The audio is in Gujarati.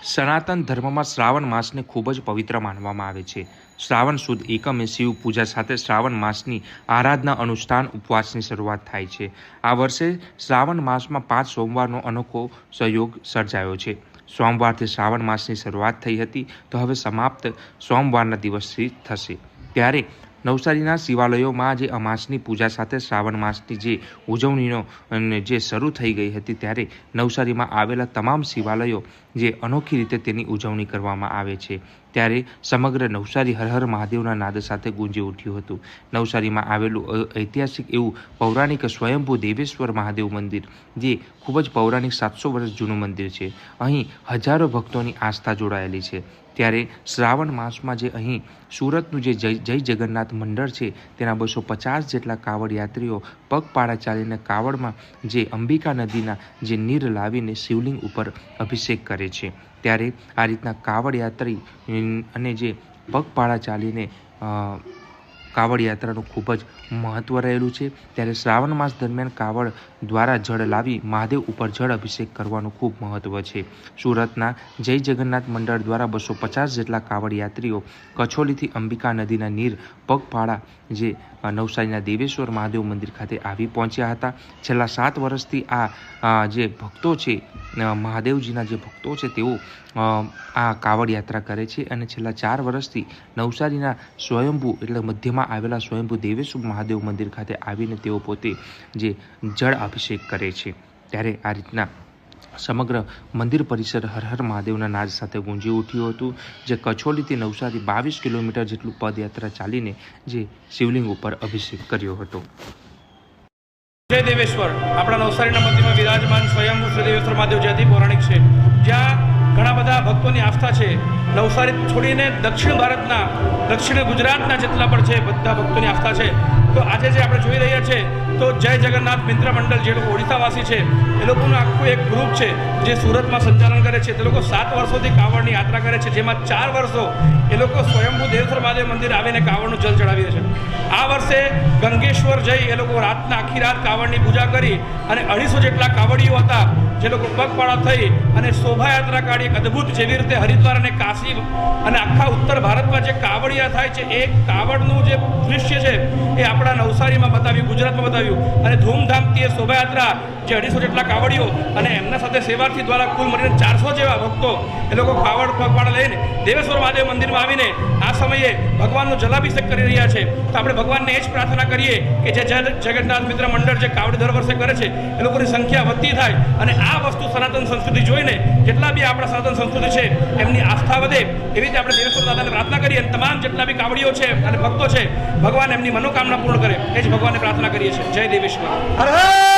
સનાતન ધર્મમાં શ્રાવણ માસને ખૂબ જ પવિત્ર માનવામાં આવે છે. શ્રાવણ સુદ એકમે શિવ પૂજા સાથે શ્રાવણ માસની આરાધના, અનુષ્ઠાન, ઉપવાસની શરૂઆત થાય છે. આ વર્ષે શ્રાવણ માસમાં 5 સોમવારનો અનોખો સંયોગ સર્જાયો છે. સોમવારથી શ્રાવણ માસની શરૂઆત થઈ હતી, તો હવે સમાપ્ત સોમવારના દિવસથી થશે. ત્યારે નવસારીના શિવાલયોમાં જે અમાસની પૂજા સાથે શ્રાવણ માસની જે ઉજવણીનો જે શરૂ થઈ ગઈ હતી, ત્યારે નવસારીમાં આવેલા તમામ શિવાલયો જે અનોખી રીતે તેની ઉજવણી કરવામાં આવે છે. ત્યારે સમગ્ર નવસારી હર હર મહાદેવના નાદ સાથે ગુંજી ઉઠ્યું હતું. નવસારીમાં આવેલું ઐતિહાસિક એવું પૌરાણિક સ્વયંભૂ દેવેશ્વર મહાદેવ મંદિર, જે ખૂબ જ પૌરાણિક 700 વર્ષ જૂનું મંદિર છે. અહીં હજારો ભક્તોની આસ્થા જોડાયેલી છે. ત્યારે શ્રાવણ માસમાં જે અહીં સુરતનું જે જય જગન્નાથ મંડળ છે, તેના 250 જેટલા કાવડ યાત્રીઓ પગપાળા ચાલીને કાવડમાં જે અંબિકા નદીના જે નીર લાવીને શિવલિંગ ઉપર અભિષેક કરે છે. ત્યારે આ રીતના કાવડ યાત્રી અને જે પગપાળા ચાલીને કાવડ યાત્રાનું ખૂબ જ મહત્ત્વ રહેલું છે. ત્યારે શ્રાવણ માસ દરમિયાન કાવડ દ્વારા જળ લાવી મહાદેવ ઉપર જળ અભિષેક કરવાનું ખૂબ મહત્ત્વ છે. સુરતના જય જગન્નાથ મંડળ દ્વારા 250 જેટલા કાવડ યાત્રીઓ કછોલીથી અંબિકા નદીના નીર પગપાળા જે નવસારીના દેવેશ્વર મહાદેવ મંદિર ખાતે આવી પહોંચ્યા હતા. છેલ્લા 7 વર્ષથી આ જે ભક્તો છે, મહાદેવજીના જે ભક્તો છે, તેઓ આ કાવડ યાત્રા કરે છે. અને છેલ્લા 4 વર્ષથી નવસારીના સ્વયંભૂ એટલે મધ્યમાં આવેલા સ્વયંભૂ દેવેશ્વર મહાદેવ મંદિર ખાતે આવીને તેઓ પોતે જે જળ અભિષેક કરે છે. ત્યારે આ રીતના સમગ્ર મંદિર પરિસર હર હર મહાદેવના નાદ સાથે ગુંજી ઉઠ્યું હતું. જે કછોલીથી નવસારી 22 કિલોમીટર જેટલું પદયાત્રા ચાલીને જે શિવલિંગ ઉપર અભિષેક કર્યો હતો. જય દેવેશ્વર આપણા નવસારીના મંદિરમાં વિરાજમાન સ્વયંભૂ શ્રી દેવેશ્વર મહાદેવ જે અતિ પૌરાણિક છે, જ્યાં ઘણા બધા ભક્તોની આસ્થા છે. નવસારી છોડીને દક્ષિણ ભારતના, દક્ષિણ ગુજરાતના જેટલા પણ છે, બધા ભક્તોની આસ્થા છે. તો આજે જે આપણે જોઈ રહ્યા છે, તો જય જગન્નાથ મિત્ર મંડળ, જે લોકો ઓડિશાવાસી છે, એ લોકોનું આખું એક ગ્રુપ છે જે સુરતમાં સંચાલન કરે છે. તે લોકો 7 વર્ષોથી કાવડની યાત્રા કરે છે, જેમાં 4 વર્ષો એ લોકો સ્વયંભૂ દેવેશ્વર મહાદેવ મંદિર આવીને કાવડનું જલ ચડાવી દે છે. આ વર્ષે ગંગેશ્વર જઈ એ લોકો રાતના આખી રાત કાવડની પૂજા કરી અને 250 જેટલા કાવડીઓ હતા, જે લોકો પગપાળા થઈ અને શોભાયાત્રા કાઢી. એક અદ્ભુત, જેવી રીતે હરિદ્વાર અને કાશી અને આખા ઉત્તર ભારતમાં જે કાવડિયા થાય છે, એ કાવડનું જે દૃશ્ય છે એ આપણા નવસારીમાં બતાવ્યું, ગુજરાતમાં બતાવ્યું. અને ધૂમધામથી એ શોભાયાત્રા જે 250 જેટલા કાવડીઓ અને એમના સાથે સેવાર્થી દ્વારા કુલ મળીને 400 જેવા ભક્તો એ લોકો કાવડ પગપાળા લઈને દેવેશ્વર મહાદેવ મંદિરમાં આવીને આ સમયે ભગવાનનો જલાભિષેક કરી રહ્યા છે. તો આપણે ભગવાનને એ જ પ્રાર્થના કરીએ કે જે જગન્નાથ મિત્ર મંડળ જે કાવડ દર વર્ષે કરે છે, એ લોકોની સંખ્યા વધતી થાય અને આ વસ્તુ સનાતન સંસ્કૃતિ જોઈને જેટલા બી આપણા સનાતન સંસ્કૃતિ છે એમની આસ્થા વધે. એવી રીતે આપણે દેવેશ્વર દાદાને પ્રાર્થના કરીએ અને તમામ જેટલા બી કાવડીઓ છે અને ભક્તો છે, ભગવાન એમની મનોકામના પૂર્ણ કરે, એ જ ભગવાનને પ્રાર્થના કરીએ છીએ. જય દેવેશ્વર.